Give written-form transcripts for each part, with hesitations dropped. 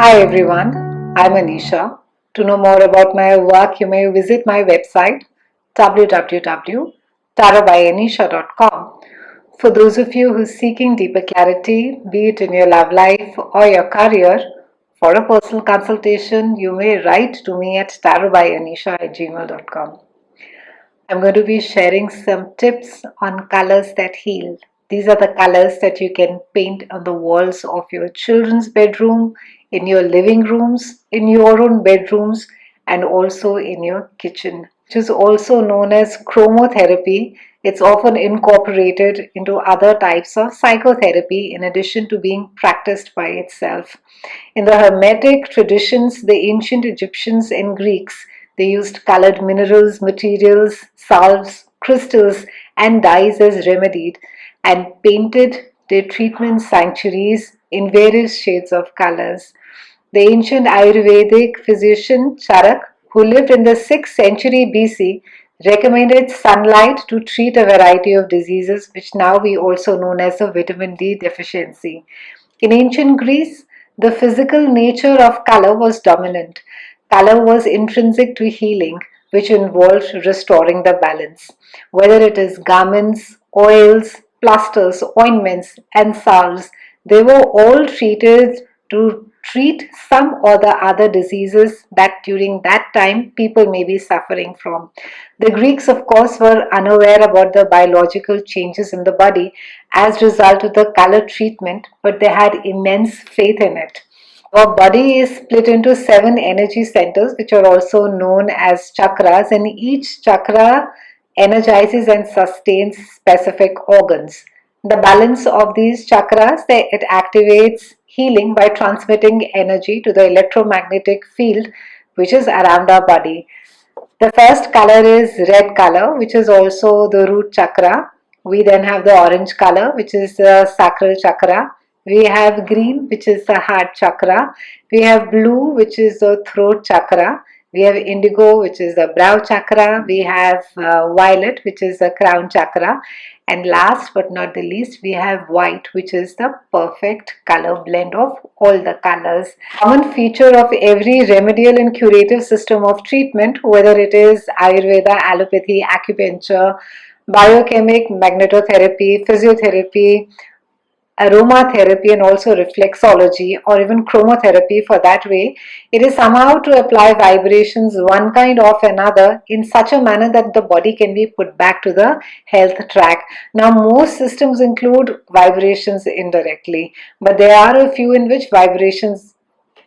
Hi everyone, I'm Anisha. To know more about my work, you may visit my website www.tarotbyanisha.com. For those of you who are seeking deeper clarity, be it in your love life or your career, for a personal consultation, you may write to me at tarotbyanisha@gmail.com. I'm going to be sharing some tips on colors that heal. These are the colors that you can paint on the walls of your children's bedroom, in your living rooms, in your own bedrooms, and also in your kitchen, which is also known as chromotherapy. It's often incorporated into other types of psychotherapy in addition to being practiced by itself. In the hermetic traditions, the ancient Egyptians and Greeks, they used colored minerals, materials, salves, crystals, and dyes as remedied and painted their treatment sanctuaries in various shades of colors. The ancient Ayurvedic physician Charak, who lived in the 6th century BC, recommended sunlight to treat a variety of diseases, which now we also known as a vitamin D deficiency. In ancient Greece, the physical nature of color was dominant. Color was intrinsic to healing, which involved restoring the balance. Whether it is garments, oils, plasters, ointments, and salves, they were all treated to treat some or the other diseases that during that time people may be suffering from. The Greeks, of course, were unaware about the biological changes in the body as a result of the color treatment, but they had immense faith in it. Our body is split into 7 energy centers, which are also known as chakras, and each chakra energizes and sustains specific organs. The balance of these chakras, it activates healing by transmitting energy to the electromagnetic field which is around our body. The first color is red color, which is also the root chakra. We then have the orange color, which is the sacral chakra. We have green, which is the heart chakra. We have blue, which is the throat chakra. We have indigo, which is the brow chakra. We have violet, which is the crown chakra. And last but not the least, we have white, which is the perfect color blend of all the colors. Common feature of every remedial and curative system of treatment, whether it is Ayurveda, allopathy, acupuncture, biochemic, magnetotherapy, physiotherapy, aromatherapy, and also reflexology, or even chromotherapy for that way, it is somehow to apply vibrations one kind of another in such a manner that the body can be put back to the health track. Now, most systems include vibrations indirectly, but there are a few in which vibrations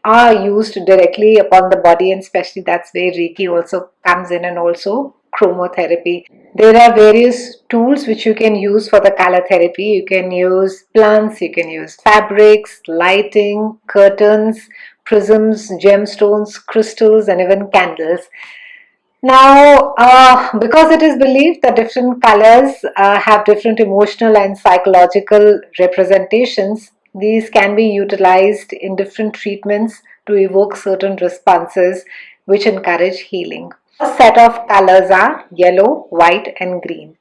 are used directly upon the body, and especially that's where Reiki also comes in, and also chromotherapy. There are various tools which you can use for the color therapy. You can use plants, you can use fabrics, lighting, curtains, prisms, gemstones, crystals, and even candles. Now, because it is believed that different colors have different emotional and psychological representations, these can be utilized in different treatments to evoke certain responses which encourage healing. A set of colors are yellow, white, and green.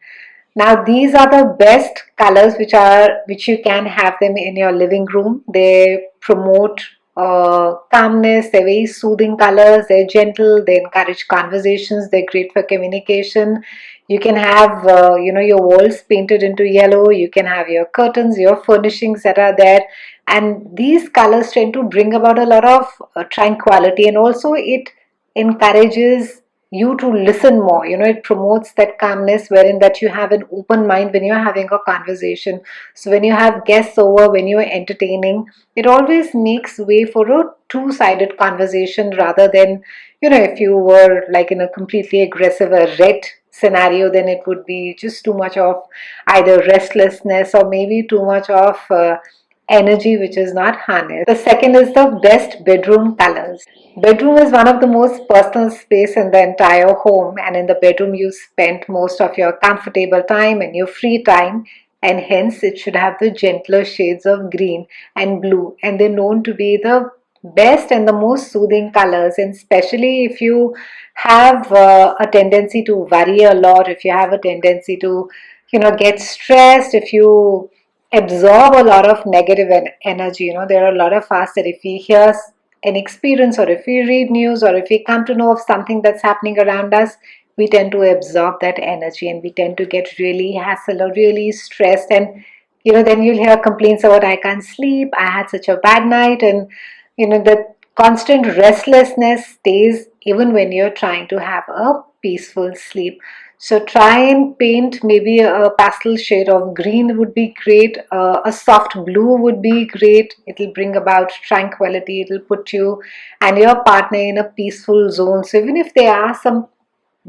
Now these are the best colors which you can have them in your living room. They promote calmness. They're very soothing colors. They're gentle. They encourage conversations. They're great for communication. You can have your walls painted into yellow. You can have your curtains, your furnishings that are there, and these colors tend to bring about a lot of tranquility, and also it encourages you to listen more. It promotes that calmness wherein that you have an open mind when you're having a conversation. So when you have guests over, when you're entertaining, it always makes way for a two-sided conversation, rather than if you were like in a completely aggressive or red scenario, then it would be just too much of either restlessness or maybe too much of energy which is not harnessed. The second is the best bedroom colors. Bedroom is one of the most personal space in the entire home, and in the bedroom you spend most of your comfortable time and your free time, and hence it should have the gentler shades of green and blue, and they're known to be the best and the most soothing colors. And especially if you have a tendency to worry a lot, if you have a tendency to get stressed, if you absorb a lot of negative energy. There are a lot of us that if we hear an experience, or if we read news, or if we come to know of something that's happening around us, we tend to absorb that energy and we tend to get really hassled or really stressed. And then you'll hear complaints about, I can't sleep, I had such a bad night. And the constant restlessness stays even when you're trying to have a peaceful sleep. So try and paint maybe a pastel shade of green would be great. A soft blue would be great. It'll bring about tranquility. It'll put you and your partner in a peaceful zone. So even if there are some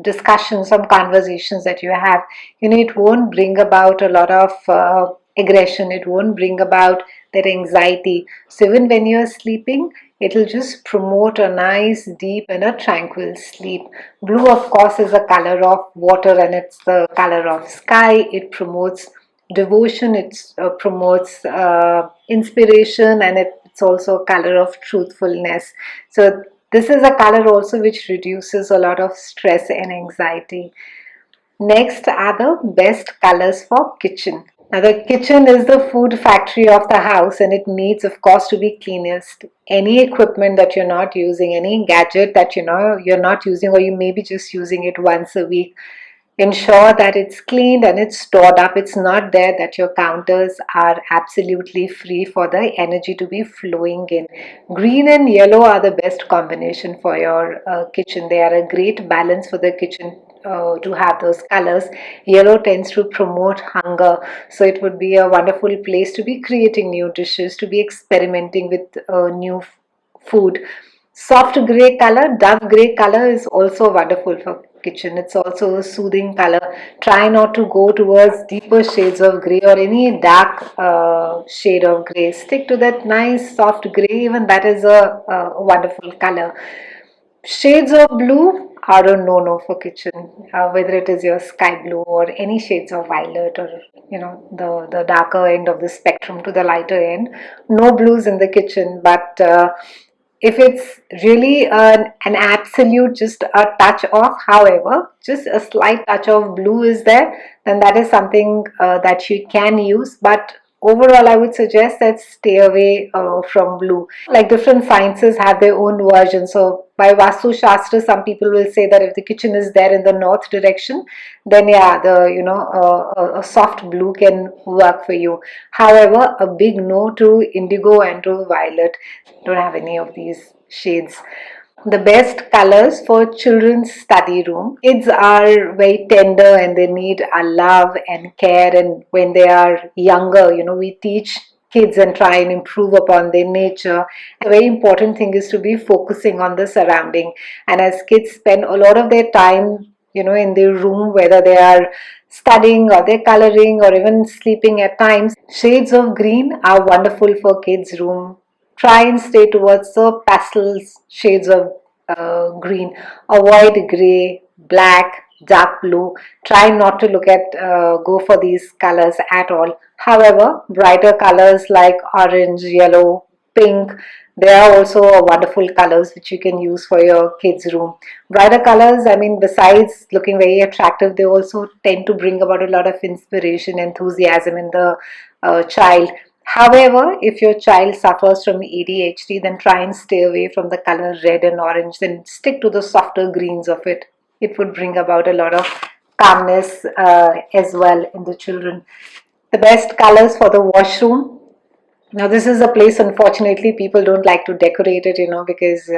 discussions, some conversations that you have, it won't bring about a lot of aggression. It won't bring about that anxiety. So even when you're sleeping, it'll just promote a nice, deep, and a tranquil sleep. Blue, of course, is a color of water and it's the color of sky. It promotes devotion, it promotes inspiration, and it's also a color of truthfulness. So this is a color also which reduces a lot of stress and anxiety. Next are the best colors for kitchen. Now the kitchen is the food factory of the house and it needs of course to be cleanest. Any equipment that you're not using, any gadget that you're not using, or you may be just using it once a week, ensure that it's cleaned and it's stored up. It's not there that your counters are absolutely free for the energy to be flowing in. Green and yellow are the best combination for your kitchen. They are a great balance for the kitchen to have those colors. Yellow tends to promote hunger, so it would be a wonderful place to be creating new dishes, to be experimenting with new food. Soft grey color, dove grey color is also wonderful for kitchen. It's also a soothing color. Try not to go towards deeper shades of grey or any dark shade of grey. Stick to that nice soft grey. Even that is a wonderful color. Shades of blue are a no-no for kitchen, whether it is your sky blue or any shades of violet, or the darker end of the spectrum to the lighter end. No blues in the kitchen, but if it's really an absolute just a touch of, however, just a slight touch of blue is there, then that is something that you can use. But overall, I would suggest that stay away from blue. Like different sciences have their own version. So by Vastu Shastra, some people will say that if the kitchen is there in the north direction, then yeah, a soft blue can work for you. However, a big no to indigo and to violet. Don't have any of these shades. The best colors for children's study room. Kids are very tender and they need our love and care. And when they are younger, we teach kids and try and improve upon their nature. A very important thing is to be focusing on the surrounding. And as kids spend a lot of their time, in their room, whether they are studying or they're coloring or even sleeping at times, shades of green are wonderful for kids' room. Try and stay towards the pastels shades of green. Avoid gray, black, dark blue. Try not to go for these colors at all. However, brighter colors like orange, yellow, pink, they are also wonderful colors which you can use for your kids' room. Brighter colors, I mean, besides looking very attractive, they also tend to bring about a lot of inspiration, enthusiasm in the child. However, if your child suffers from ADHD, then try and stay away from the color red and orange. Then stick to the softer greens of it. It would bring about a lot of calmness as well in the children. The best colors for the washroom. Now, this is a place, unfortunately, people don't like to decorate it, because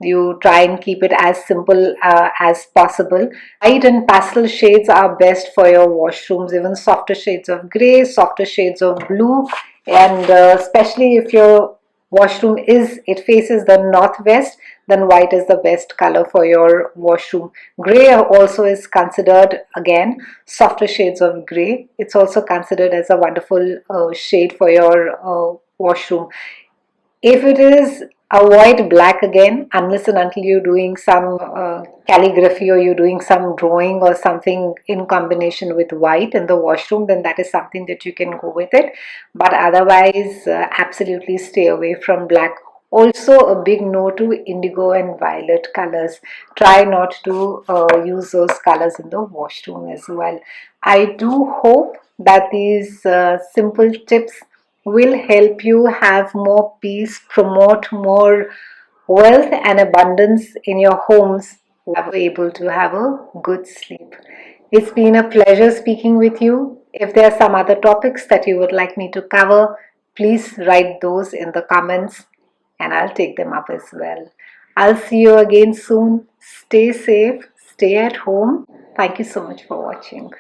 you try and keep it as simple as possible. Light and pastel shades are best for your washrooms, even softer shades of gray, softer shades of blue, and especially if your washroom it faces the northwest, then white is the best color for your washroom. Gray also is considered, again, softer shades of gray. It's also considered as a wonderful shade for your washroom. If it is, avoid black again, unless and until you're doing some calligraphy or you're doing some drawing or something in combination with white in the washroom, then that is something that you can go with it. But otherwise, absolutely stay away from black. Also, a big no to indigo and violet colors. Try not to use those colors in the washroom as well. I do hope that these simple tips will help you have more peace, promote more wealth and abundance in your homes, are able to have a good sleep. It's been a pleasure speaking with you. If there are some other topics that you would like me to cover, please write those in the comments and I'll take them up as well. I'll see you again soon. Stay safe, stay at home. Thank you so much for watching.